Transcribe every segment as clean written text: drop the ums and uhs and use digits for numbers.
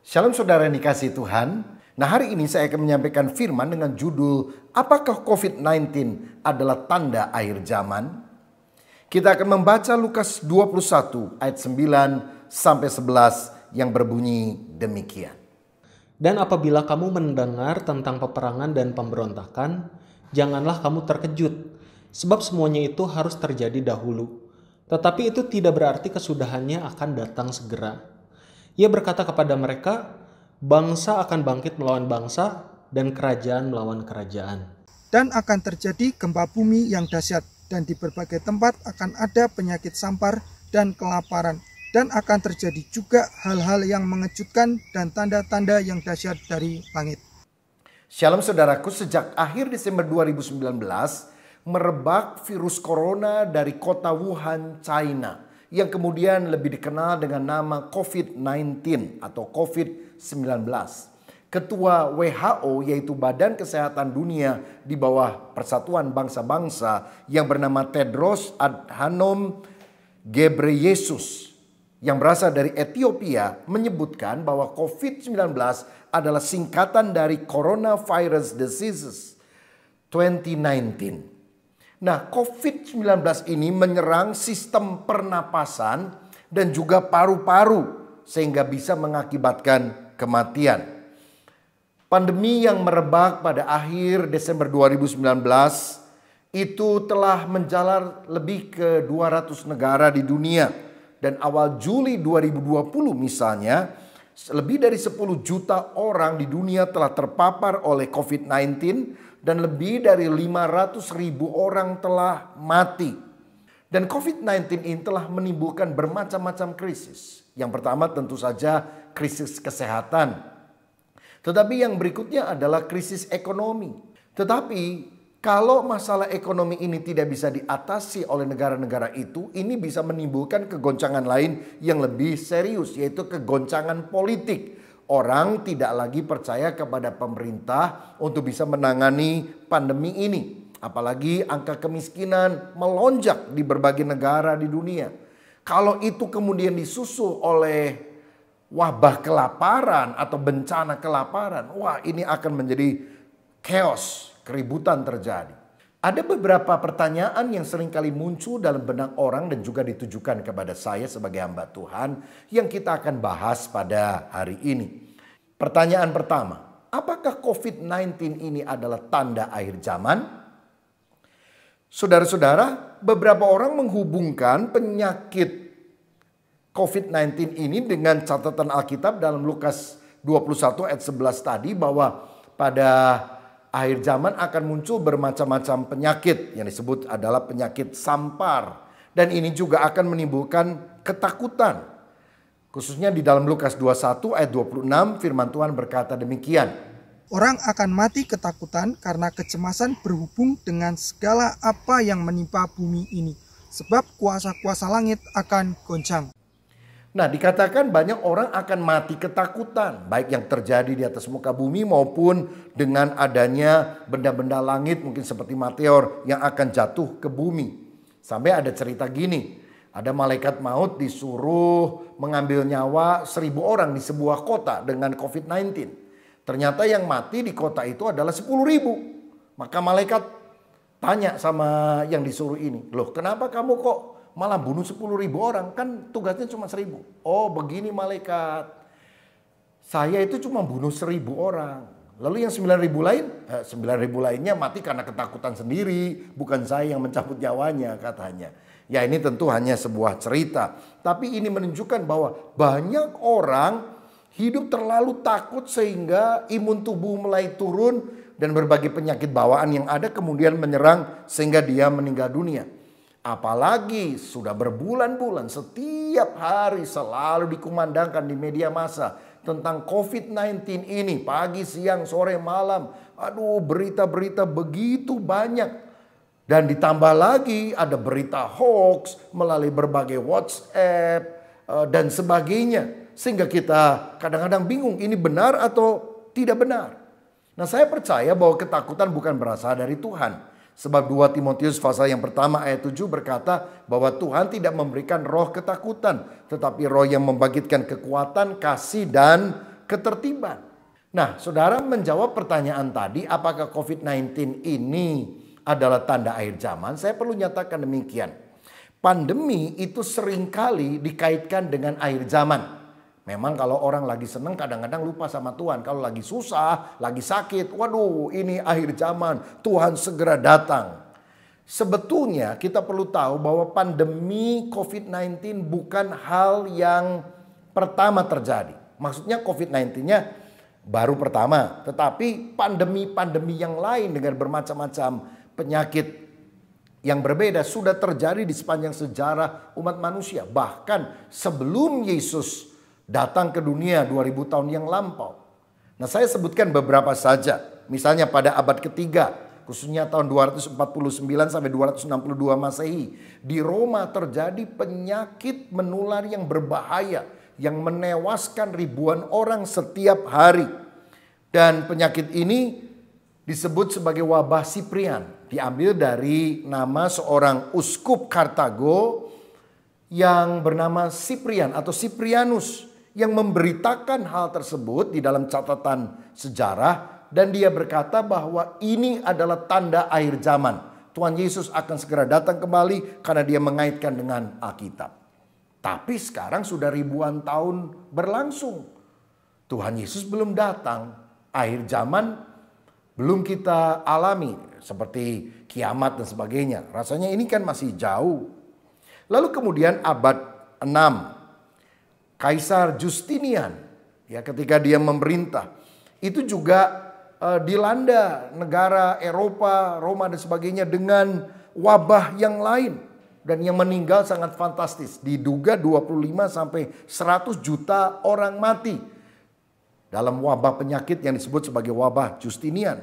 Shalom saudara yang dikasihi Tuhan. Nah, hari ini saya akan menyampaikan firman dengan judul Apakah COVID-19 adalah tanda akhir zaman? Kita akan membaca Lukas 21 ayat 9 sampai 11 yang berbunyi demikian. Dan apabila kamu mendengar tentang peperangan dan pemberontakan, janganlah kamu terkejut, sebab semuanya itu harus terjadi dahulu. Tetapi itu tidak berarti kesudahannya akan datang segera. Ia berkata kepada mereka, bangsa akan bangkit melawan bangsa dan kerajaan melawan kerajaan. Dan akan terjadi gempa bumi yang dahsyat, dan di berbagai tempat akan ada penyakit sampar dan kelaparan. Dan akan terjadi juga hal-hal yang mengejutkan dan tanda-tanda yang dahsyat dari langit. Shalom saudaraku, sejak akhir Desember 2019 merebak virus corona dari kota Wuhan, China, yang kemudian lebih dikenal dengan nama COVID-19 atau COVID-19. Ketua WHO yaitu Badan Kesehatan Dunia di bawah Persatuan Bangsa-Bangsa yang bernama Tedros Adhanom Ghebreyesus yang berasal dari Ethiopia menyebutkan bahwa COVID-19 adalah singkatan dari Coronavirus Diseases 2019. Nah, COVID-19 ini menyerang sistem pernapasan dan juga paru-paru sehingga bisa mengakibatkan kematian. Pandemi yang merebak pada akhir Desember 2019 itu telah menjalar lebih ke 200 negara di dunia. Dan awal Juli 2020 misalnya, lebih dari 10 juta orang di dunia telah terpapar oleh COVID-19 dan lebih dari 500.000 orang telah mati. Dan COVID-19 ini telah menimbulkan bermacam-macam krisis. Yang pertama tentu saja krisis kesehatan. Tetapi yang berikutnya adalah krisis ekonomi. Tetapi kalau masalah ekonomi ini tidak bisa diatasi oleh negara-negara itu, ini bisa menimbulkan kegoncangan lain yang lebih serius, yaitu kegoncangan politik. Orang tidak lagi percaya kepada pemerintah untuk bisa menangani pandemi ini. Apalagi angka kemiskinan melonjak di berbagai negara di dunia. Kalau itu kemudian disusul oleh wabah kelaparan atau bencana kelaparan, wah ini akan menjadi chaos, keributan terjadi. Ada beberapa pertanyaan yang seringkali muncul dalam benak orang dan juga ditujukan kepada saya sebagai hamba Tuhan yang kita akan bahas pada hari ini. Pertanyaan pertama, apakah COVID-19 ini adalah tanda akhir zaman? Saudara-saudara, beberapa orang menghubungkan penyakit COVID-19 ini dengan catatan Alkitab dalam Lukas 21 ayat 11 tadi bahwa pada akhir zaman akan muncul bermacam-macam penyakit yang disebut adalah penyakit sampar. Dan ini juga akan menimbulkan ketakutan. Khususnya di dalam Lukas 21 ayat 26 firman Tuhan berkata demikian. Orang akan mati ketakutan karena kecemasan berhubung dengan segala apa yang menimpa bumi ini. Sebab kuasa-kuasa langit akan goncang. Nah, dikatakan banyak orang akan mati ketakutan, baik yang terjadi di atas muka bumi maupun dengan adanya benda-benda langit mungkin seperti meteor yang akan jatuh ke bumi. Sampai ada cerita gini, ada malaikat maut disuruh mengambil nyawa 1.000 orang di sebuah kota dengan COVID-19. Ternyata yang mati di kota itu adalah 10.000. Maka malaikat tanya sama yang disuruh ini, loh kenapa kamu kok malah bunuh 10.000 orang, kan tugasnya cuma 1.000. Oh begini malaikat, saya itu cuma bunuh 1.000 orang. Lalu yang 9.000 lain, 9.000 lainnya mati karena ketakutan sendiri. Bukan saya yang mencabut nyawanya katanya. Ya ini tentu hanya sebuah cerita. Tapi ini menunjukkan bahwa banyak orang hidup terlalu takut sehingga imun tubuh mulai turun. Dan berbagai penyakit bawaan yang ada kemudian menyerang sehingga dia meninggal dunia. Apalagi sudah berbulan-bulan setiap hari selalu dikumandangkan di media massa tentang COVID-19 ini. Pagi, siang, sore, malam. Aduh berita-berita begitu banyak. Dan ditambah lagi ada berita hoax melalui berbagai WhatsApp dan sebagainya. Sehingga kita kadang-kadang bingung ini benar atau tidak benar. Nah saya percaya bahwa ketakutan bukan berasal dari Tuhan. Sebab 2 Timotius pasal yang pertama ayat 7 berkata bahwa Tuhan tidak memberikan roh ketakutan, tetapi roh yang membangkitkan kekuatan, kasih dan ketertiban. Nah, saudara menjawab pertanyaan tadi, apakah COVID-19 ini adalah tanda akhir zaman? Saya perlu nyatakan demikian. Pandemi itu seringkali dikaitkan dengan akhir zaman. Memang kalau orang lagi seneng kadang-kadang lupa sama Tuhan. Kalau lagi susah, lagi sakit, waduh ini akhir zaman, Tuhan segera datang. Sebetulnya kita perlu tahu bahwa pandemi COVID-19 bukan hal yang pertama terjadi. Maksudnya COVID-19-nya baru pertama, tetapi pandemi-pandemi yang lain dengan bermacam-macam penyakit yang berbeda sudah terjadi di sepanjang sejarah umat manusia. Bahkan sebelum Yesus datang ke dunia 2000 tahun yang lampau. Nah, saya sebutkan beberapa saja. Misalnya pada abad ketiga, khususnya tahun 249 sampai 262 Masehi, di Roma terjadi penyakit menular yang berbahaya yang menewaskan ribuan orang setiap hari. Dan penyakit ini disebut sebagai wabah Siprian. Diambil dari nama seorang uskup Kartago yang bernama Siprian atau Siprianus, yang memberitakan hal tersebut di dalam catatan sejarah. Dan dia berkata bahwa ini adalah tanda akhir zaman. Tuhan Yesus akan segera datang kembali karena dia mengaitkan dengan Alkitab. Tapi sekarang sudah ribuan tahun berlangsung. Tuhan Yesus belum datang. Akhir zaman belum kita alami. Seperti kiamat dan sebagainya. Rasanya ini kan masih jauh. Lalu kemudian abad 6. Kaisar Justinian. Ya, ketika dia memerintah. Itu juga dilanda negara Eropa, Roma dan sebagainya dengan wabah yang lain. Dan yang meninggal sangat fantastis. Diduga 25 sampai 100 juta orang mati dalam wabah penyakit yang disebut sebagai wabah Justinian.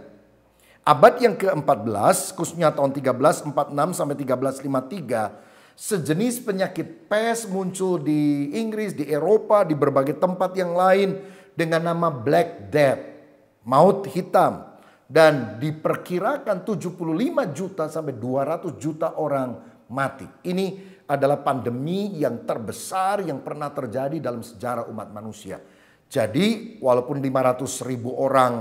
Abad yang ke-14, khususnya tahun 1346 sampai 1353, sejenis penyakit pes muncul di Inggris, di Eropa, di berbagai tempat yang lain dengan nama Black Death, maut hitam. Dan diperkirakan 75 juta sampai 200 juta orang mati. Ini adalah pandemi yang terbesar yang pernah terjadi dalam sejarah umat manusia. Jadi walaupun 500.000 orang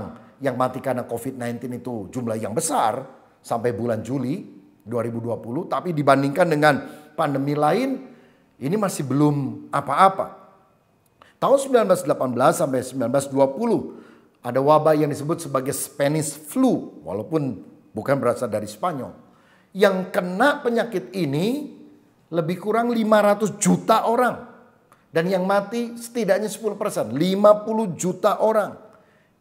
yang mati karena COVID-19 itu jumlah yang besar sampai bulan Juli 2020. Tapi dibandingkan dengan pandemi lain ini masih belum apa-apa. Tahun 1918 sampai 1920 ada wabah yang disebut sebagai Spanish flu. Walaupun bukan berasal dari Spanyol. Yang kena penyakit ini lebih kurang 500 juta orang. Dan yang mati setidaknya 10%, 50 juta orang.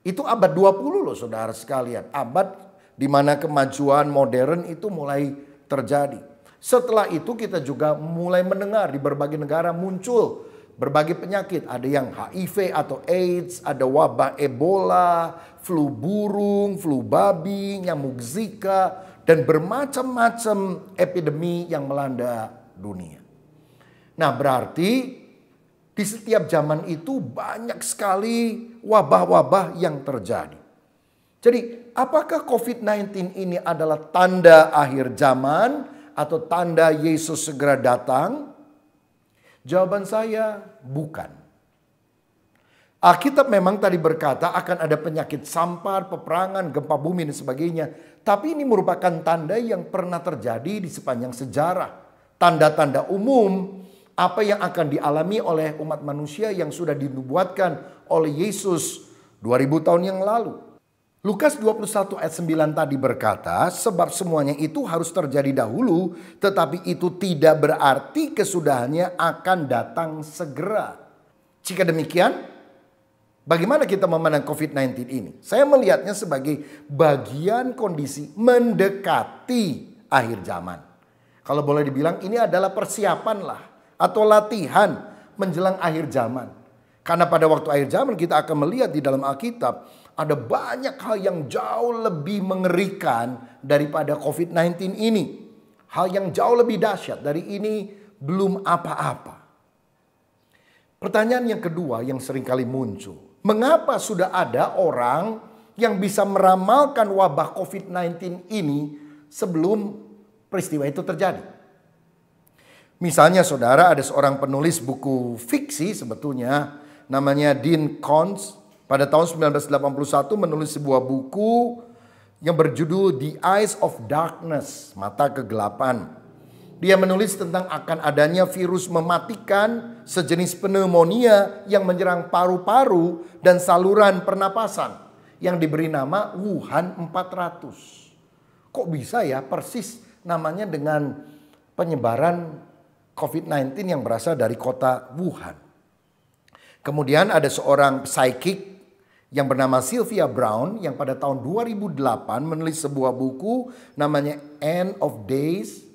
Itu abad 20 loh saudara sekalian. Abad di mana kemajuan modern itu mulai terjadi. Setelah itu kita juga mulai mendengar di berbagai negara muncul berbagai penyakit. Ada yang HIV atau AIDS, ada wabah Ebola, flu burung, flu babi, nyamuk Zika, dan bermacam-macam epidemi yang melanda dunia. Nah, berarti di setiap zaman itu banyak sekali wabah-wabah yang terjadi. Jadi, apakah COVID-19 ini adalah tanda akhir zaman atau tanda Yesus segera datang? Jawaban saya bukan. Alkitab memang tadi berkata akan ada penyakit sampar, peperangan, gempa bumi dan sebagainya. Tapi ini merupakan tanda yang pernah terjadi di sepanjang sejarah. Tanda-tanda umum apa yang akan dialami oleh umat manusia yang sudah dinubuatkan oleh Yesus 2000 tahun yang lalu. Lukas 21 ayat 9 tadi berkata, sebab semuanya itu harus terjadi dahulu, tetapi itu tidak berarti kesudahannya akan datang segera. Jika demikian, bagaimana kita memandang COVID-19 ini? Saya melihatnya sebagai bagian kondisi mendekati akhir zaman. Kalau boleh dibilang ini adalah persiapan lah atau latihan menjelang akhir zaman. Karena pada waktu akhir zaman kita akan melihat di dalam Alkitab ada banyak hal yang jauh lebih mengerikan daripada COVID-19 ini. Hal yang jauh lebih dahsyat dari ini belum apa-apa. Pertanyaan yang kedua yang seringkali muncul. Mengapa sudah ada orang yang bisa meramalkan wabah COVID-19 ini sebelum peristiwa itu terjadi? Misalnya saudara, ada seorang penulis buku fiksi sebetulnya namanya Dean Koontz. Pada tahun 1981 menulis sebuah buku yang berjudul The Eyes of Darkness, Mata Kegelapan. Dia menulis tentang akan adanya virus mematikan sejenis pneumonia yang menyerang paru-paru dan saluran pernapasan yang diberi nama Wuhan 400. Kok bisa ya persis namanya dengan penyebaran COVID-19 yang berasal dari kota Wuhan. Kemudian ada seorang psychic yang bernama Sylvia Browne yang pada tahun 2008 menulis sebuah buku namanya End of Days,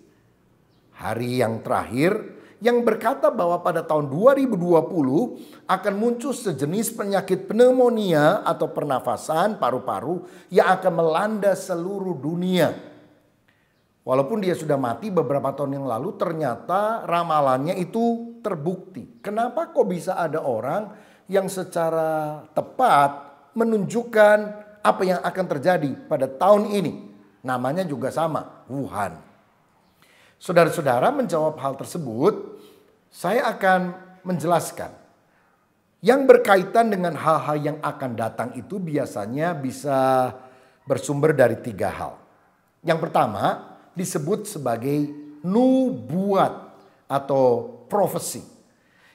Hari yang Terakhir, yang berkata bahwa pada tahun 2020 akan muncul sejenis penyakit pneumonia atau pernafasan paru-paru yang akan melanda seluruh dunia. Walaupun dia sudah mati beberapa tahun yang lalu, ternyata ramalannya itu terbukti. Kenapa kok bisa ada orang yang secara tepat menunjukkan apa yang akan terjadi pada tahun ini? Namanya juga sama, Wuhan. Saudara-saudara, menjawab hal tersebut, saya akan menjelaskan. Yang berkaitan dengan hal-hal yang akan datang itu biasanya bisa bersumber dari 3 hal. Yang pertama disebut sebagai nubuat atau prophecy.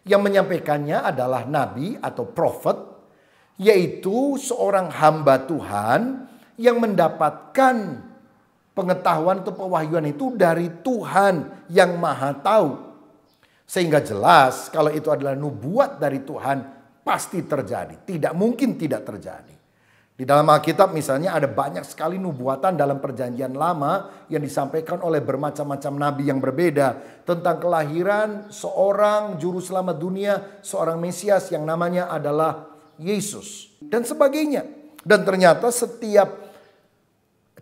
Yang menyampaikannya adalah nabi atau prophet, yaitu seorang hamba Tuhan yang mendapatkan pengetahuan atau pewahyuan itu dari Tuhan yang Maha Tahu. Sehingga jelas kalau itu adalah nubuat dari Tuhan pasti terjadi. Tidak mungkin tidak terjadi. Di dalam Alkitab misalnya ada banyak sekali nubuatan dalam perjanjian lama yang disampaikan oleh bermacam-macam nabi yang berbeda. Tentang kelahiran seorang juru selamat dunia, seorang Mesias yang namanya adalah Yesus. Dan sebagainya. Dan ternyata setiap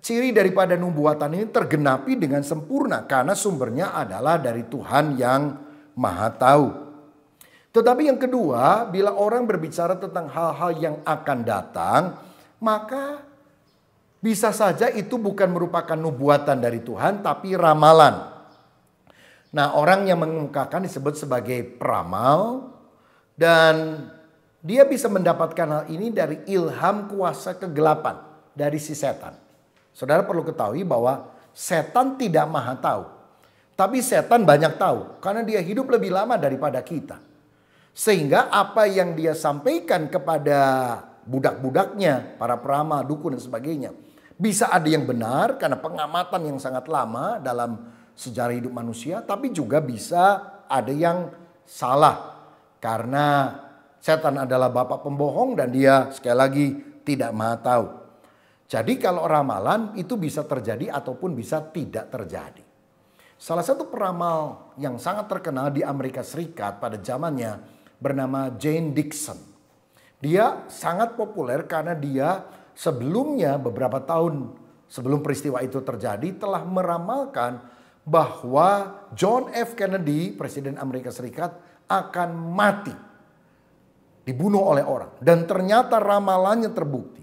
ciri daripada nubuatan ini tergenapi dengan sempurna. Karena sumbernya adalah dari Tuhan yang Maha Tahu. Tetapi yang kedua, bila orang berbicara tentang hal-hal yang akan datang, maka bisa saja itu bukan merupakan nubuatan dari Tuhan, tapi ramalan. Nah, orang yang mengemukakan disebut sebagai peramal, dan dia bisa mendapatkan hal ini dari ilham kuasa kegelapan dari si setan. Saudara perlu ketahui bahwa setan tidak maha tahu, tapi setan banyak tahu karena dia hidup lebih lama daripada kita. Sehingga apa yang dia sampaikan kepada budak-budaknya, para peramal, dukun dan sebagainya, bisa ada yang benar karena pengamatan yang sangat lama dalam sejarah hidup manusia, tapi juga bisa ada yang salah karena setan adalah bapak pembohong dan dia sekali lagi tidak maha tahu. Jadi kalau ramalan itu bisa terjadi ataupun bisa tidak terjadi. Salah satu peramal yang sangat terkenal di Amerika Serikat pada zamannya bernama Jane Dixon. Dia sangat populer karena dia sebelumnya beberapa tahun sebelum peristiwa itu terjadi telah meramalkan bahwa John F. Kennedy, Presiden Amerika Serikat, akan mati. Dibunuh oleh orang. Dan ternyata ramalannya terbukti.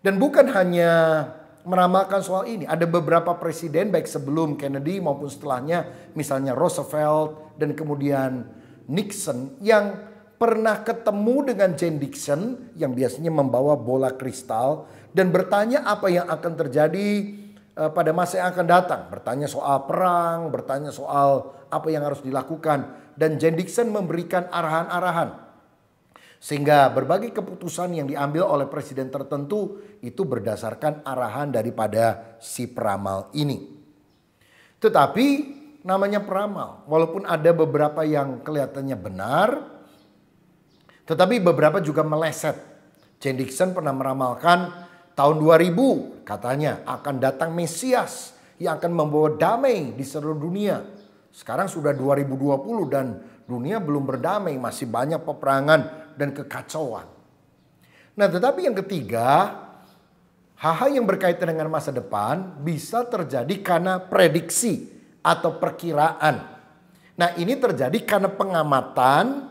Dan bukan hanya meramalkan soal ini. Ada beberapa presiden baik sebelum Kennedy maupun setelahnya. Misalnya Roosevelt dan kemudian Nixon yang pernah ketemu dengan Jane Dixon yang biasanya membawa bola kristal dan bertanya apa yang akan terjadi pada masa yang akan datang. Bertanya soal perang, bertanya soal apa yang harus dilakukan. Dan Jane Dixon memberikan arahan-arahan. Sehingga berbagai keputusan yang diambil oleh presiden tertentu itu berdasarkan arahan daripada si peramal ini. Tetapi namanya peramal, walaupun ada beberapa yang kelihatannya benar, tetapi beberapa juga meleset. Jane Dixon pernah meramalkan tahun 2000 katanya akan datang Mesias yang akan membawa damai di seluruh dunia. Sekarang sudah 2020 dan dunia belum berdamai, masih banyak peperangan dan kekacauan. Nah, tetapi yang ketiga, hal-hal yang berkaitan dengan masa depan bisa terjadi karena prediksi atau perkiraan. Nah, ini terjadi karena pengamatan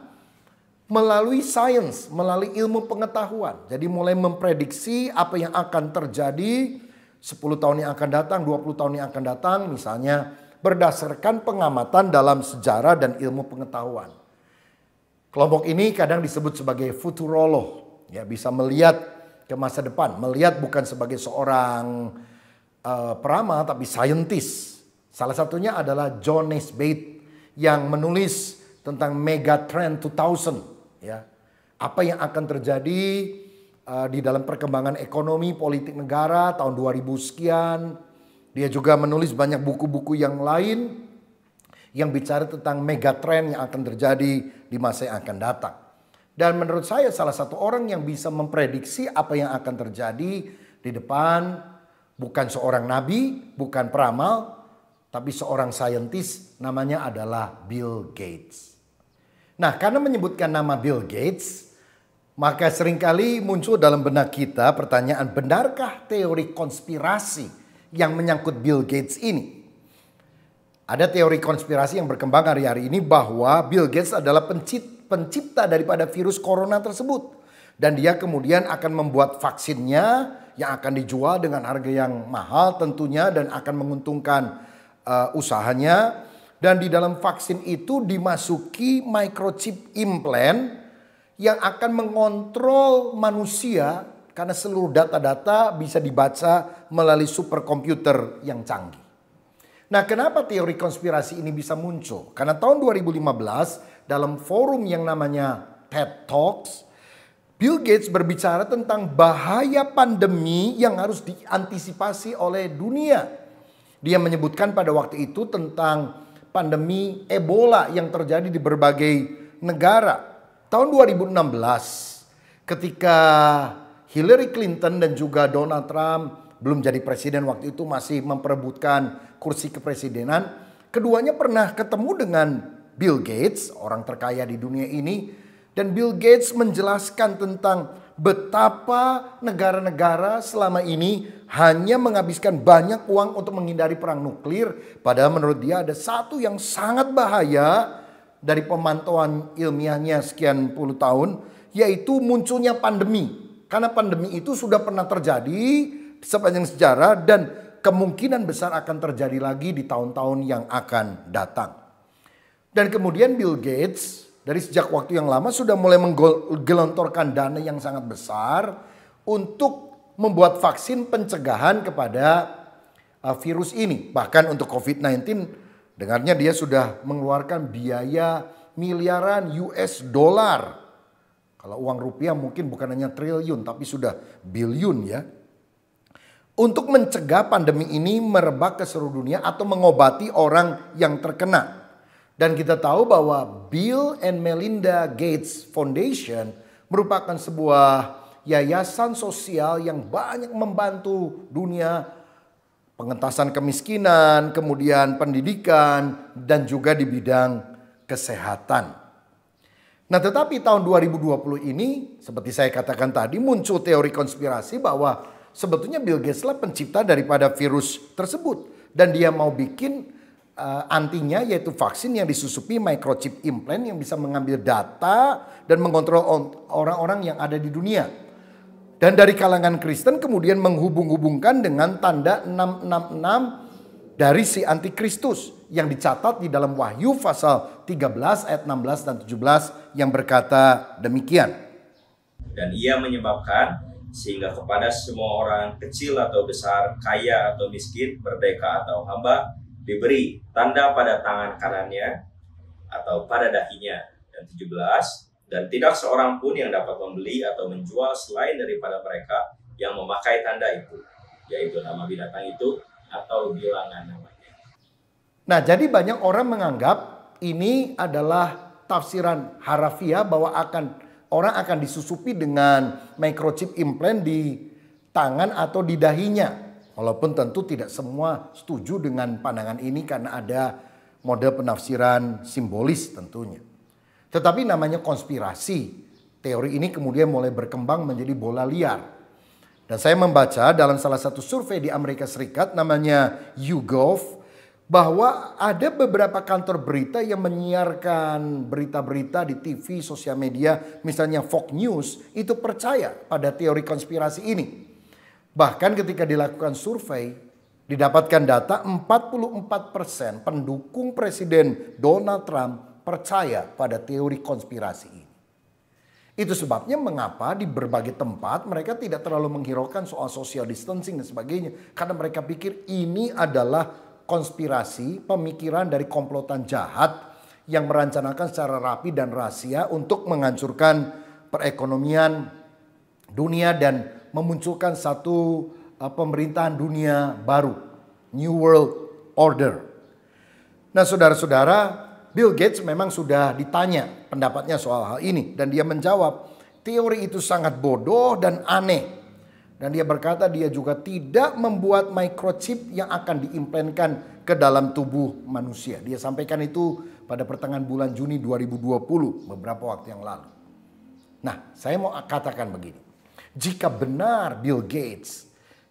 melalui sains, melalui ilmu pengetahuan. Jadi mulai memprediksi apa yang akan terjadi 10 tahun yang akan datang, 20 tahun yang akan datang, misalnya berdasarkan pengamatan dalam sejarah dan ilmu pengetahuan. Kelompok ini kadang disebut sebagai futurolog. ya, bisa melihat ke masa depan, melihat bukan sebagai seorang peramal tapi saintis. Salah satunya adalah John Naisbitt yang menulis tentang Megatrend 2000, ya. Apa yang akan terjadi di dalam perkembangan ekonomi politik negara tahun 2000 sekian. Dia juga menulis banyak buku-buku yang lain yang bicara tentang megatrend yang akan terjadi di masa yang akan datang. Dan menurut saya salah satu orang yang bisa memprediksi apa yang akan terjadi di depan bukan seorang nabi, bukan peramal, tapi seorang saintis, namanya adalah Bill Gates. Nah, karena menyebutkan nama Bill Gates, maka seringkali muncul dalam benak kita pertanyaan, benarkah teori konspirasi yang menyangkut Bill Gates ini? Ada teori konspirasi yang berkembang hari-hari ini bahwa Bill Gates adalah pencipta daripada virus corona tersebut. Dan dia kemudian akan membuat vaksinnya yang akan dijual dengan harga yang mahal tentunya dan akan menguntungkan usahanya. Dan di dalam vaksin itu dimasuki microchip implant yang akan mengontrol manusia karena seluruh data-data bisa dibaca melalui superkomputer yang canggih. Nah, kenapa teori konspirasi ini bisa muncul? Karena tahun 2015 dalam forum yang namanya TED Talks, Bill Gates berbicara tentang bahaya pandemi yang harus diantisipasi oleh dunia. Dia menyebutkan pada waktu itu tentang pandemi Ebola yang terjadi di berbagai negara. Tahun 2016 ketika Hillary Clinton dan juga Donald Trump belum jadi presiden waktu itu, masih memperebutkan kursi kepresidenan, keduanya pernah ketemu dengan Bill Gates, orang terkaya di dunia ini. Dan Bill Gates menjelaskan tentang betapa negara-negara selama ini hanya menghabiskan banyak uang untuk menghindari perang nuklir. Padahal menurut dia ada satu yang sangat bahaya dari pemantauan ilmiahnya sekian puluh tahun, yaitu munculnya pandemi. Karena pandemi itu sudah pernah terjadi sepanjang sejarah dan kemungkinan besar akan terjadi lagi di tahun-tahun yang akan datang. Dan kemudian Bill Gates dari sejak waktu yang lama sudah mulai menggelontorkan dana yang sangat besar untuk membuat vaksin pencegahan kepada virus ini. Bahkan untuk COVID-19 dengarnya dia sudah mengeluarkan biaya miliaran US dollar. Kalau uang rupiah mungkin bukan hanya triliun tapi sudah biliun ya. Untuk mencegah pandemi ini merebak ke seluruh dunia atau mengobati orang yang terkena. Dan kita tahu bahwa Bill and Melinda Gates Foundation merupakan sebuah yayasan sosial yang banyak membantu dunia, pengentasan kemiskinan, kemudian pendidikan, dan juga di bidang kesehatan. Nah, tetapi tahun 2020 ini seperti saya katakan tadi muncul teori konspirasi bahwa sebetulnya Bill Gates lah pencipta daripada virus tersebut. Dan dia mau bikin antinya yaitu vaksin yang disusupi microchip implant yang bisa mengambil data dan mengontrol orang-orang yang ada di dunia. Dan dari kalangan Kristen kemudian menghubung-hubungkan dengan tanda 666 dari si antikristus yang dicatat di dalam Wahyu pasal 13 ayat 16 dan 17 yang berkata demikian. Dan ia menyebabkan sehingga kepada semua orang kecil atau besar, kaya atau miskin, merdeka atau hamba, diberi tanda pada tangan kanannya atau pada dahinya. Dan 17, dan tidak seorang pun yang dapat membeli atau menjual selain daripada mereka yang memakai tanda itu, yaitu nama binatang itu atau bilangan namanya. Nah, jadi banyak orang menganggap ini adalah tafsiran harafiah bahwa orang akan disusupi dengan microchip implant di tangan atau di dahinya. Walaupun tentu tidak semua setuju dengan pandangan ini karena ada model penafsiran simbolis tentunya. Tetapi namanya konspirasi. Teori ini kemudian mulai berkembang menjadi bola liar. Dan saya membaca dalam salah satu survei di Amerika Serikat namanya YouGov, bahwa ada beberapa kantor berita yang menyiarkan berita-berita di TV, sosial media, misalnya Fox News, itu percaya pada teori konspirasi ini. Bahkan ketika dilakukan survei, didapatkan data 44% pendukung Presiden Donald Trump percaya pada teori konspirasi ini. Itu sebabnya mengapa di berbagai tempat mereka tidak terlalu menghiraukan soal social distancing dan sebagainya. Karena mereka pikir ini adalah konspirasi, pemikiran dari komplotan jahat yang merencanakan secara rapi dan rahasia untuk menghancurkan perekonomian dunia dan memunculkan satu pemerintahan dunia baru, New World Order. Nah, saudara-saudara, Bill Gates memang sudah ditanya pendapatnya soal hal ini dan dia menjawab, teori itu sangat bodoh dan aneh. Dan dia berkata dia juga tidak membuat microchip yang akan diimplantkan ke dalam tubuh manusia. Dia sampaikan itu pada pertengahan bulan Juni 2020, beberapa waktu yang lalu. Nah, saya mau katakan begini. Jika benar Bill Gates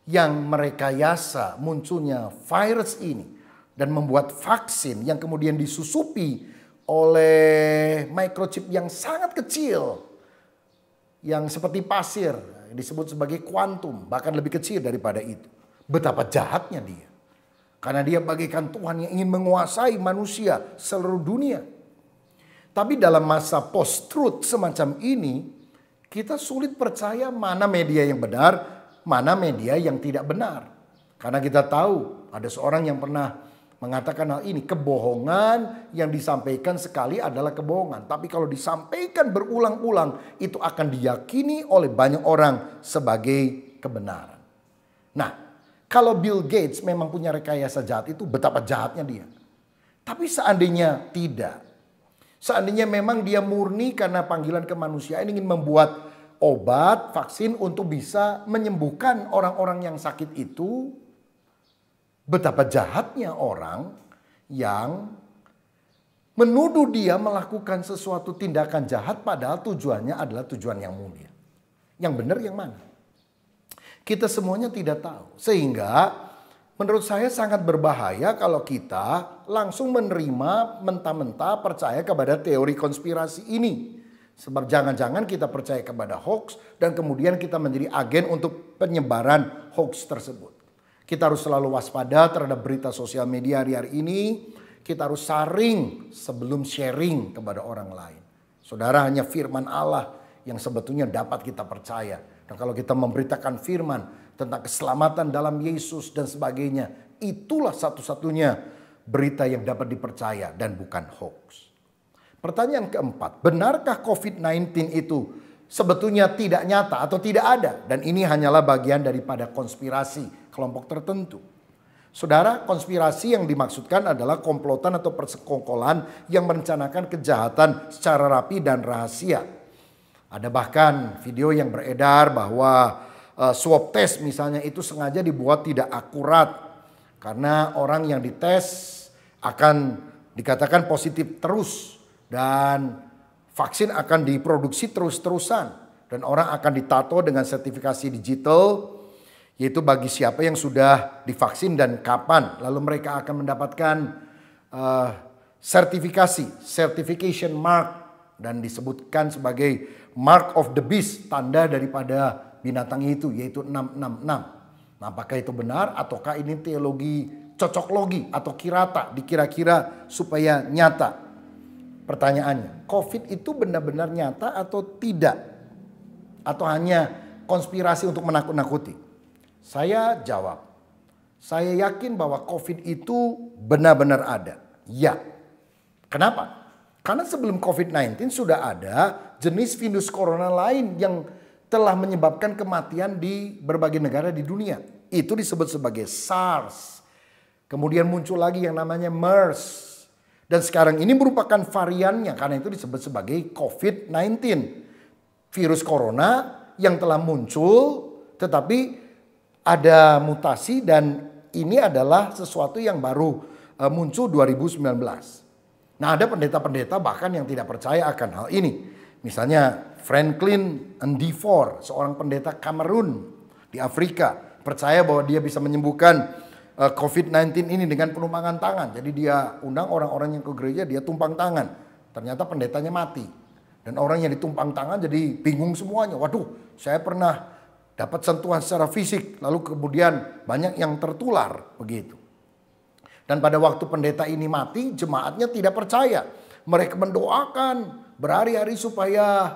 yang merekayasa munculnya virus ini dan membuat vaksin yang kemudian disusupi oleh microchip yang sangat kecil, yang seperti pasir, disebut sebagai kuantum, bahkan lebih kecil daripada itu. Betapa jahatnya dia. Karena dia bagaikan Tuhan yang ingin menguasai manusia seluruh dunia. Tapi dalam masa post-truth semacam ini, kita sulit percaya mana media yang benar, mana media yang tidak benar. Karena kita tahu ada seorang yang pernah mengatakan hal ini, kebohongan yang disampaikan sekali adalah kebohongan. Tapi kalau disampaikan berulang-ulang, itu akan diyakini oleh banyak orang sebagai kebenaran. Nah, kalau Bill Gates memang punya rekayasa jahat itu, betapa jahatnya dia. Tapi seandainya tidak, seandainya memang dia murni karena panggilan kemanusiaan ingin membuat obat, vaksin untuk bisa menyembuhkan orang-orang yang sakit itu, betapa jahatnya orang yang menuduh dia melakukan sesuatu tindakan jahat padahal tujuannya adalah tujuan yang mulia. Yang benar yang mana? Kita semuanya tidak tahu. Sehingga menurut saya sangat berbahaya kalau kita langsung menerima mentah-mentah percaya kepada teori konspirasi ini. Sebab jangan-jangan kita percaya kepada hoax dan kemudian kita menjadi agen untuk penyebaran hoax tersebut. Kita harus selalu waspada terhadap berita sosial media hari-hari ini. Kita harus saring sebelum sharing kepada orang lain. Saudara, hanya firman Allah yang sebetulnya dapat kita percaya. Dan kalau kita memberitakan firman tentang keselamatan dalam Yesus dan sebagainya, itulah satu-satunya berita yang dapat dipercaya dan bukan hoax. Pertanyaan keempat, benarkah COVID-19 itu sebetulnya tidak nyata atau tidak ada? Dan ini hanyalah bagian daripada konspirasi kelompok tertentu. Saudara, konspirasi yang dimaksudkan adalah komplotan atau persekongkolan yang merencanakan kejahatan secara rapi dan rahasia. Ada bahkan video yang beredar bahwa swab test misalnya itu sengaja dibuat tidak akurat. Karena orang yang dites akan dikatakan positif terus. Dan vaksin akan diproduksi terus-terusan. Dan orang akan ditato dengan sertifikasi digital. Yaitu bagi siapa yang sudah divaksin dan kapan. Lalu mereka akan mendapatkan certification mark. Dan disebutkan sebagai mark of the beast. Tanda daripada binatang itu, yaitu 666. Nah, apakah itu benar ataukah ini teologi cocok logi atau kirata dikira-kira supaya nyata? Pertanyaannya, COVID itu benar-benar nyata atau tidak? Atau hanya konspirasi untuk menakut-nakuti? Saya jawab, saya yakin bahwa COVID itu benar-benar ada. Ya. Kenapa? Karena sebelum COVID-19 sudah ada jenis virus corona lain yang telah menyebabkan kematian di berbagai negara di dunia. Itu disebut sebagai SARS. Kemudian muncul lagi yang namanya MERS. Dan sekarang ini merupakan variannya karena itu disebut sebagai COVID-19. Virus corona yang telah muncul tetapi ada mutasi dan ini adalah sesuatu yang baru muncul 2019. Nah, ada pendeta-pendeta bahkan yang tidak percaya akan hal ini. Misalnya Franklin Ndifort, seorang pendeta Kamerun di Afrika, percaya bahwa dia bisa menyembuhkan COVID-19 ini dengan penumpangan tangan. Jadi dia undang orang-orang yang ke gereja, dia tumpang tangan. Ternyata pendetanya mati. Dan orang yang ditumpang tangan jadi bingung semuanya. Waduh, saya pernah dapat sentuhan secara fisik, lalu kemudian banyak yang tertular begitu. Dan pada waktu pendeta ini mati, jemaatnya tidak percaya. Mereka mendoakan berhari-hari supaya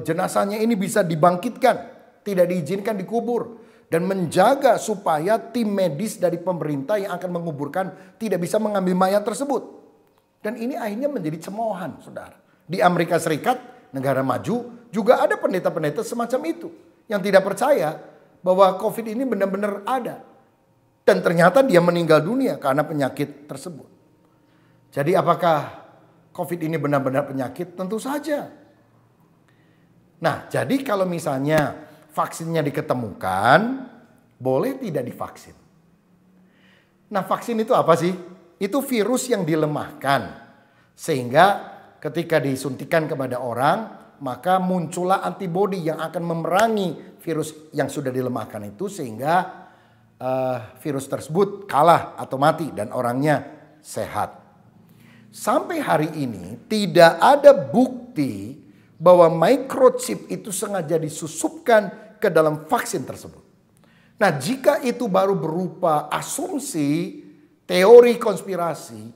jenazahnya ini bisa dibangkitkan, tidak diizinkan dikubur, dan menjaga supaya tim medis dari pemerintah yang akan menguburkan tidak bisa mengambil mayat tersebut. Dan ini akhirnya menjadi cemoohan, saudara. Di Amerika Serikat, negara maju, juga ada pendeta-pendeta semacam itu yang tidak percaya bahwa COVID ini benar-benar ada. Dan ternyata dia meninggal dunia karena penyakit tersebut. Jadi apakah COVID ini benar-benar penyakit? Tentu saja. Nah, jadi kalau misalnya vaksinnya diketemukan, boleh tidak divaksin. Nah, vaksin itu apa sih? Itu virus yang dilemahkan. Sehingga ketika disuntikan kepada orang, maka muncullah antibodi yang akan memerangi virus yang sudah dilemahkan itu, sehingga virus tersebut kalah atau mati dan orangnya sehat. Sampai hari ini tidak ada bukti bahwa microchip itu sengaja disusupkan ke dalam vaksin tersebut. Nah, jika itu baru berupa asumsi, teori konspirasi,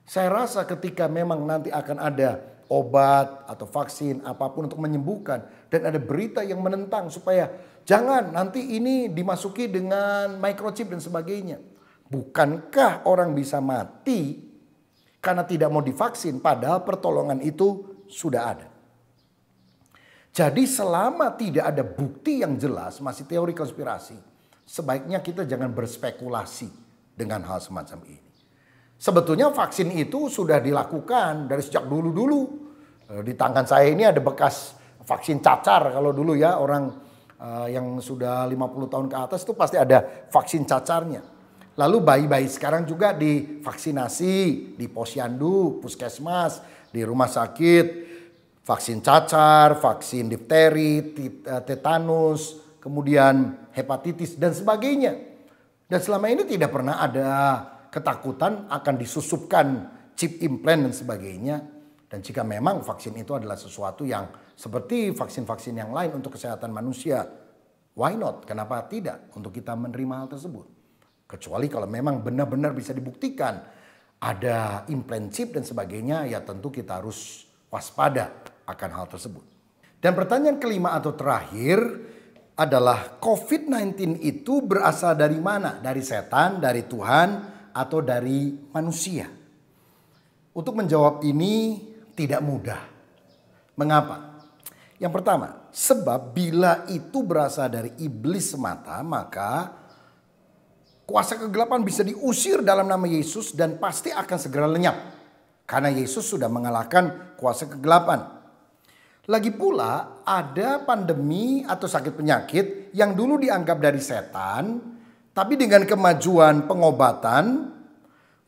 saya rasa ketika memang nanti akan ada obat atau vaksin apapun untuk menyembuhkan, dan ada berita yang menentang supaya jangan nanti ini dimasuki dengan microchip dan sebagainya. Bukankah orang bisa mati karena tidak mau divaksin, padahal pertolongan itu sudah ada. Jadi selama tidak ada bukti yang jelas, masih teori konspirasi, sebaiknya kita jangan berspekulasi dengan hal semacam ini. Sebetulnya vaksin itu sudah dilakukan dari sejak dulu-dulu. Di tangan saya ini ada bekas vaksin cacar. Kalau dulu ya orang yang sudah 50 tahun ke atas itu pasti ada vaksin cacarnya. Lalu bayi-bayi sekarang juga divaksinasi di posyandu, puskesmas, di rumah sakit. Vaksin cacar, vaksin difteri, tetanus, kemudian hepatitis dan sebagainya. Dan selama ini tidak pernah ada ketakutan akan disusupkan chip implant dan sebagainya. Dan jika memang vaksin itu adalah sesuatu yang seperti vaksin-vaksin yang lain untuk kesehatan manusia, why not? Kenapa tidak untuk kita menerima hal tersebut? Kecuali kalau memang benar-benar bisa dibuktikan ada implant chip dan sebagainya, ya tentu kita harus waspada akan hal tersebut. Dan pertanyaan kelima atau terakhir adalah COVID-19 itu berasal dari mana? Dari setan, dari Tuhan, atau dari manusia? Untuk menjawab ini tidak mudah. Mengapa? Yang pertama, sebab bila itu berasal dari iblis semata, maka kuasa kegelapan bisa diusir dalam nama Yesus dan pasti akan segera lenyap. Karena Yesus sudah mengalahkan kuasa kegelapan. Lagi pula ada pandemi atau sakit penyakit yang dulu dianggap dari setan, tapi dengan kemajuan pengobatan,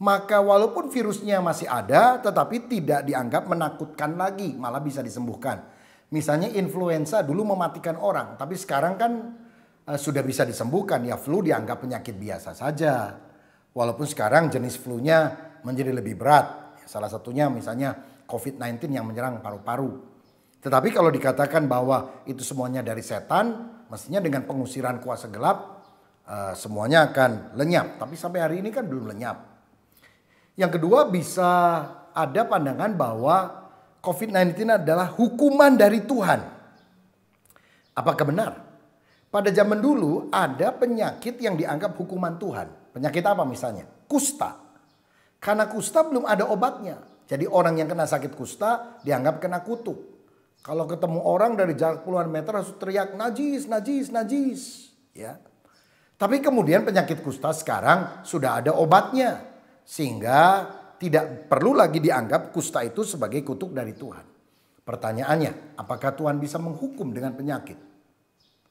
maka walaupun virusnya masih ada, tetapi tidak dianggap menakutkan lagi, malah bisa disembuhkan. Misalnya influenza dulu mematikan orang, tapi sekarang kan sudah bisa disembuhkan. Ya flu dianggap penyakit biasa saja. Walaupun sekarang jenis flu-nya menjadi lebih berat. Salah satunya misalnya COVID-19 yang menyerang paru-paru. Tetapi kalau dikatakan bahwa itu semuanya dari setan, mestinya dengan pengusiran kuasa gelap, semuanya akan lenyap. Tapi sampai hari ini kan belum lenyap. Yang kedua, bisa ada pandangan bahwa COVID-19 adalah hukuman dari Tuhan. Apakah benar? Pada zaman dulu ada penyakit yang dianggap hukuman Tuhan. Penyakit apa misalnya? Kusta. Karena kusta belum ada obatnya. Jadi orang yang kena sakit kusta dianggap kena kutuk. Kalau ketemu orang dari jarak puluhan meter harus teriak najis, najis, najis. Ya. Tapi kemudian penyakit kusta sekarang sudah ada obatnya. Sehingga tidak perlu lagi dianggap kusta itu sebagai kutuk dari Tuhan. Pertanyaannya, apakah Tuhan bisa menghukum dengan penyakit?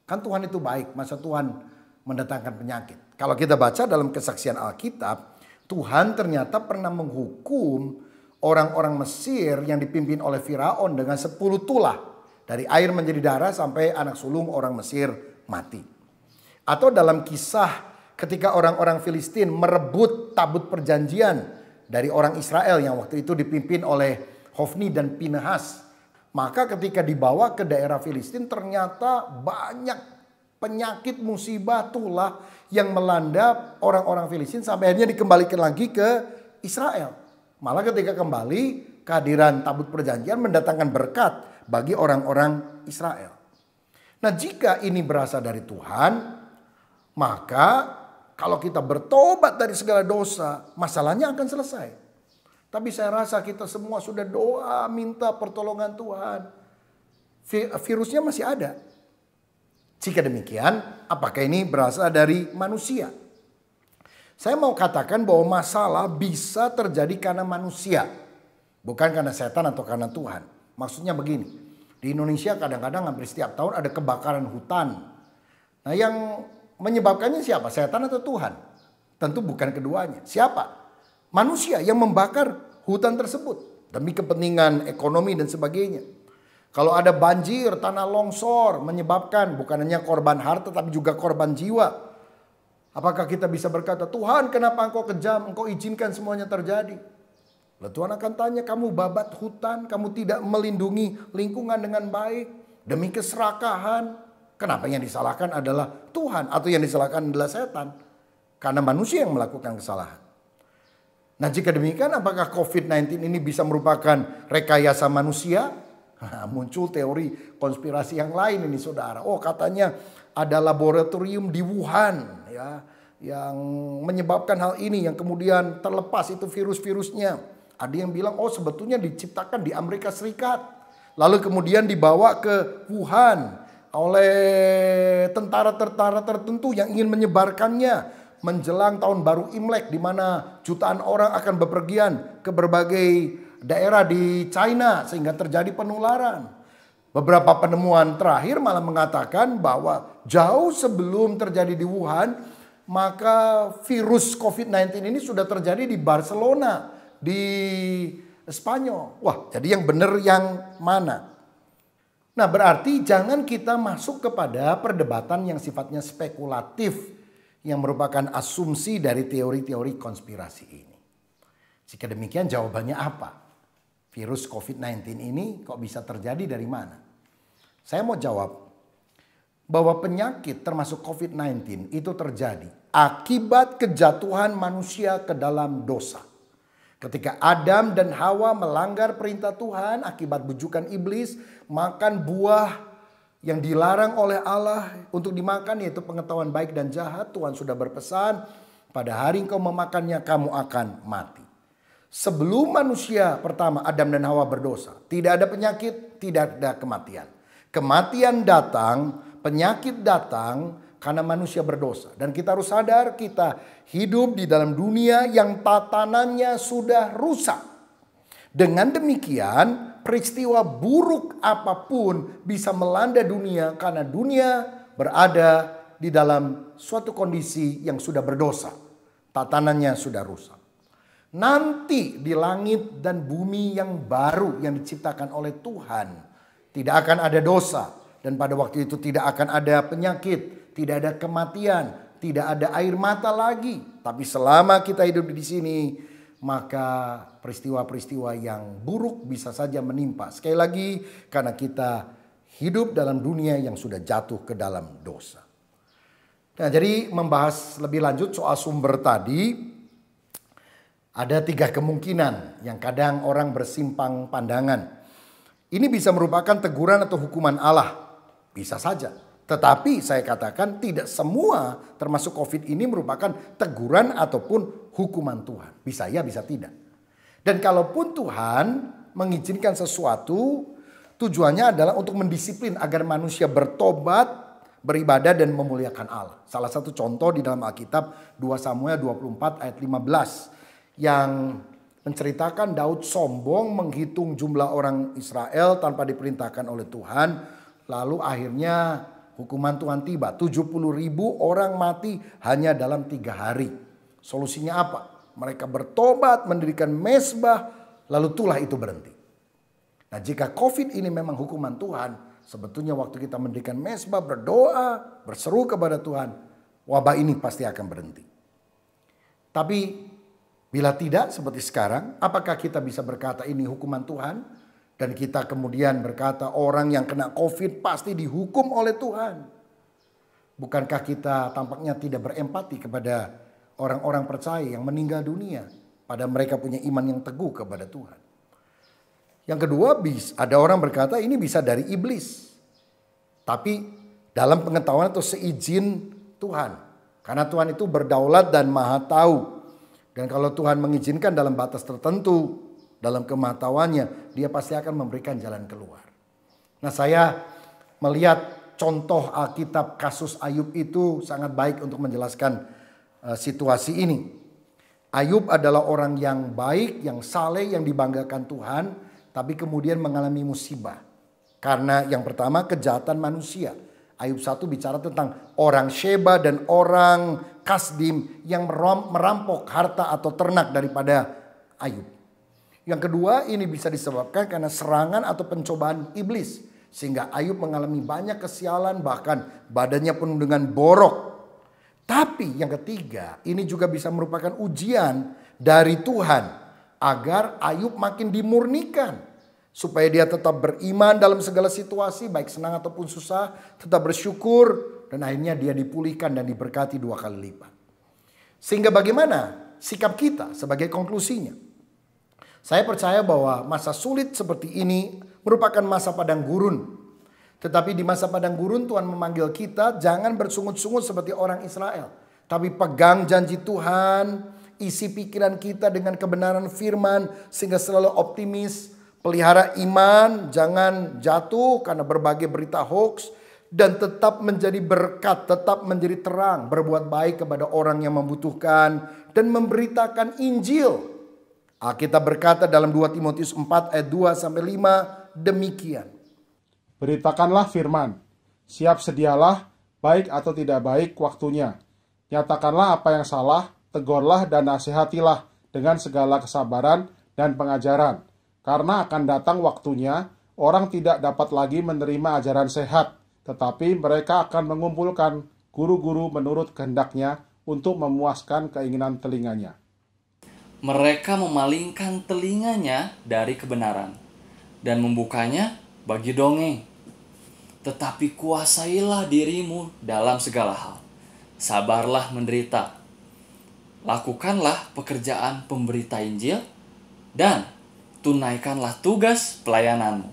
Kan Tuhan itu baik, masa Tuhan mendatangkan penyakit? Kalau kita baca dalam kesaksian Alkitab, Tuhan ternyata pernah menghukum orang-orang Mesir yang dipimpin oleh Firaun dengan 10 tulah. Dari air menjadi darah sampai anak sulung orang Mesir mati. Atau dalam kisah ketika orang-orang Filistin merebut tabut perjanjian dari orang Israel yang waktu itu dipimpin oleh Hofni dan Pinehas. Maka ketika dibawa ke daerah Filistin ternyata banyak penyakit musibah tulah yang melanda orang-orang Filistin sampai akhirnya dikembalikan lagi ke Israel. Malah ketika kembali kehadiran tabut perjanjian mendatangkan berkat bagi orang-orang Israel. Nah, jika ini berasal dari Tuhan, maka kalau kita bertobat dari segala dosa, masalahnya akan selesai. Tapi saya rasa kita semua sudah doa minta pertolongan Tuhan. Virusnya masih ada. Jika demikian, apakah ini berasal dari manusia? Saya mau katakan bahwa masalah bisa terjadi karena manusia, bukan karena setan atau karena Tuhan. Maksudnya begini, di Indonesia kadang-kadang hampir setiap tahun ada kebakaran hutan. Nah, yang menyebabkannya siapa? Setan atau Tuhan? Tentu bukan keduanya. Siapa? Manusia yang membakar hutan tersebut demi kepentingan ekonomi dan sebagainya. Kalau ada banjir, tanah longsor menyebabkan bukan hanya korban harta tapi juga korban jiwa. Apakah kita bisa berkata, Tuhan kenapa engkau kejam, engkau izinkan semuanya terjadi? Lalu Tuhan akan tanya, kamu babat hutan, kamu tidak melindungi lingkungan dengan baik demi keserakahan. Kenapa yang disalahkan adalah Tuhan atau yang disalahkan adalah setan? Karena manusia yang melakukan kesalahan. Nah, jika demikian apakah COVID-19 ini bisa merupakan rekayasa manusia? Nah, muncul teori konspirasi yang lain ini saudara. Oh, katanya ada laboratorium di Wuhan ya yang menyebabkan hal ini, yang kemudian terlepas itu virus-virusnya. Ada yang bilang oh sebetulnya diciptakan di Amerika Serikat, lalu kemudian dibawa ke Wuhan oleh tentara-tentara tertentu yang ingin menyebarkannya menjelang tahun baru Imlek, di mana jutaan orang akan bepergian ke berbagai daerah di China sehingga terjadi penularan. Beberapa penemuan terakhir malah mengatakan bahwa jauh sebelum terjadi di Wuhan, maka virus COVID-19 ini sudah terjadi di Barcelona, di Spanyol. Wah, jadi yang benar yang mana? Nah, berarti jangan kita masuk kepada perdebatan yang sifatnya spekulatif, yang merupakan asumsi dari teori-teori konspirasi ini. Jika demikian jawabannya apa? Virus COVID-19 ini kok bisa terjadi dari mana? Saya mau jawab bahwa penyakit termasuk COVID-19 itu terjadi akibat kejatuhan manusia ke dalam dosa. Ketika Adam dan Hawa melanggar perintah Tuhan akibat bujukan iblis, makan buah yang dilarang oleh Allah untuk dimakan, yaitu pengetahuan baik dan jahat. Tuhan sudah berpesan, pada hari engkau memakannya kamu akan mati. Sebelum manusia pertama Adam dan Hawa berdosa, tidak ada penyakit, tidak ada kematian. Kematian datang, penyakit datang karena manusia berdosa. Dan kita harus sadar kita hidup di dalam dunia yang tatanannya sudah rusak. Dengan demikian peristiwa buruk apapun bisa melanda dunia karena dunia berada di dalam suatu kondisi yang sudah berdosa. Tatanannya sudah rusak. Nanti di langit dan bumi yang baru yang diciptakan oleh Tuhan, tidak akan ada dosa. Dan pada waktu itu tidak akan ada penyakit, tidak ada kematian, tidak ada air mata lagi. Tapi selama kita hidup di sini, maka peristiwa-peristiwa yang buruk bisa saja menimpa. Sekali lagi, karena kita hidup dalam dunia yang sudah jatuh ke dalam dosa. Nah, jadi membahas lebih lanjut soal sumber tadi, ada 3 kemungkinan yang kadang orang bersimpang pandangan. Ini bisa merupakan teguran atau hukuman Allah. Bisa saja. Tetapi saya katakan tidak semua termasuk COVID ini merupakan teguran ataupun hukuman Tuhan. Bisa ya, bisa tidak. Dan kalaupun Tuhan mengizinkan sesuatu, tujuannya adalah untuk mendisiplin agar manusia bertobat, beribadah dan memuliakan Allah. Salah satu contoh di dalam Alkitab 2 Samuel 24 ayat 15 yang menceritakan Daud sombong menghitung jumlah orang Israel tanpa diperintahkan oleh Tuhan. Lalu akhirnya hukuman Tuhan tiba. 70.000 orang mati hanya dalam 3 hari. Solusinya apa? Mereka bertobat, mendirikan mezbah, lalu itulah itu berhenti. Nah, jika COVID ini memang hukuman Tuhan, sebetulnya waktu kita mendirikan mezbah, berdoa, berseru kepada Tuhan, wabah ini pasti akan berhenti. Tapi bila tidak seperti sekarang, apakah kita bisa berkata ini hukuman Tuhan? Dan kita kemudian berkata orang yang kena COVID pasti dihukum oleh Tuhan. Bukankah kita tampaknya tidak berempati kepada orang-orang percaya yang meninggal dunia? Pada mereka punya iman yang teguh kepada Tuhan. Yang kedua, ada orang berkata ini bisa dari iblis. Tapi dalam pengetahuan atau seizin Tuhan. Karena Tuhan itu berdaulat dan maha tahu. Dan kalau Tuhan mengizinkan dalam batas tertentu, dalam kemahatauannya, dia pasti akan memberikan jalan keluar. Nah, saya melihat contoh Alkitab kasus Ayub itu sangat baik untuk menjelaskan situasi ini. Ayub adalah orang yang baik, yang saleh, yang dibanggakan Tuhan, tapi kemudian mengalami musibah. Karena yang pertama kejahatan manusia. Ayub 1 bicara tentang orang Sheba dan orang Kasdim yang merampok harta atau ternak daripada Ayub. Yang kedua, ini bisa disebabkan karena serangan atau pencobaan iblis. Sehingga Ayub mengalami banyak kesialan, bahkan badannya penuh dengan borok. Tapi yang ketiga, ini juga bisa merupakan ujian dari Tuhan agar Ayub makin dimurnikan. Supaya dia tetap beriman dalam segala situasi, baik senang ataupun susah, tetap bersyukur, dan akhirnya dia dipulihkan dan diberkati 2 kali lipat. Sehingga bagaimana sikap kita sebagai konklusinya? Saya percaya bahwa masa sulit seperti ini merupakan masa padang gurun. Tetapi di masa padang gurun Tuhan memanggil kita jangan bersungut-sungut seperti orang Israel. Tapi pegang janji Tuhan, isi pikiran kita dengan kebenaran firman sehingga selalu optimis. Pelihara iman, jangan jatuh karena berbagai berita hoax. Dan tetap menjadi berkat, tetap menjadi terang. Berbuat baik kepada orang yang membutuhkan dan memberitakan Injil. Alkitab berkata dalam 2 Timotius 4 ayat 2-5 demikian. Beritakanlah firman, siap sedialah, baik atau tidak baik waktunya. Nyatakanlah apa yang salah, tegurlah dan nasihatilah dengan segala kesabaran dan pengajaran. Karena akan datang waktunya, orang tidak dapat lagi menerima ajaran sehat, tetapi mereka akan mengumpulkan guru-guru menurut kehendaknya untuk memuaskan keinginan telinganya. Mereka memalingkan telinganya dari kebenaran dan membukanya bagi dongeng. Tetapi kuasailah dirimu dalam segala hal. Sabarlah menderita. Lakukanlah pekerjaan pemberita Injil dan tunaikanlah tugas pelayananmu.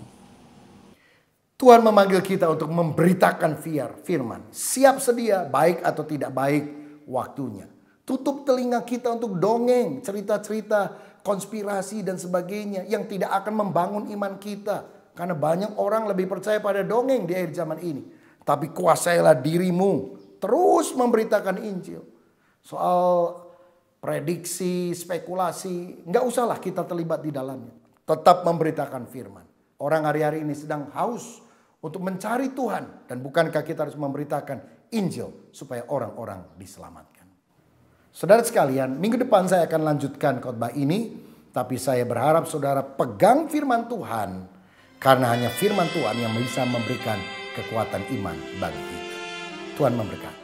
Tuhan memanggil kita untuk memberitakan firman. Siap sedia, baik atau tidak baik waktunya. Tutup telinga kita untuk dongeng, cerita-cerita, konspirasi dan sebagainya yang tidak akan membangun iman kita. Karena banyak orang lebih percaya pada dongeng di akhir zaman ini. Tapi kuasailah dirimu, terus memberitakan Injil. Soal prediksi, spekulasi, nggak usahlah kita terlibat di dalamnya. Tetap memberitakan firman. Orang hari-hari ini sedang haus untuk mencari Tuhan. Dan bukankah kita harus memberitakan Injil supaya orang-orang diselamatkan. Saudara sekalian, minggu depan saya akan lanjutkan khotbah ini. Tapi saya berharap saudara pegang firman Tuhan. Karena hanya firman Tuhan yang bisa memberikan kekuatan iman bagi kita. Tuhan memberkati.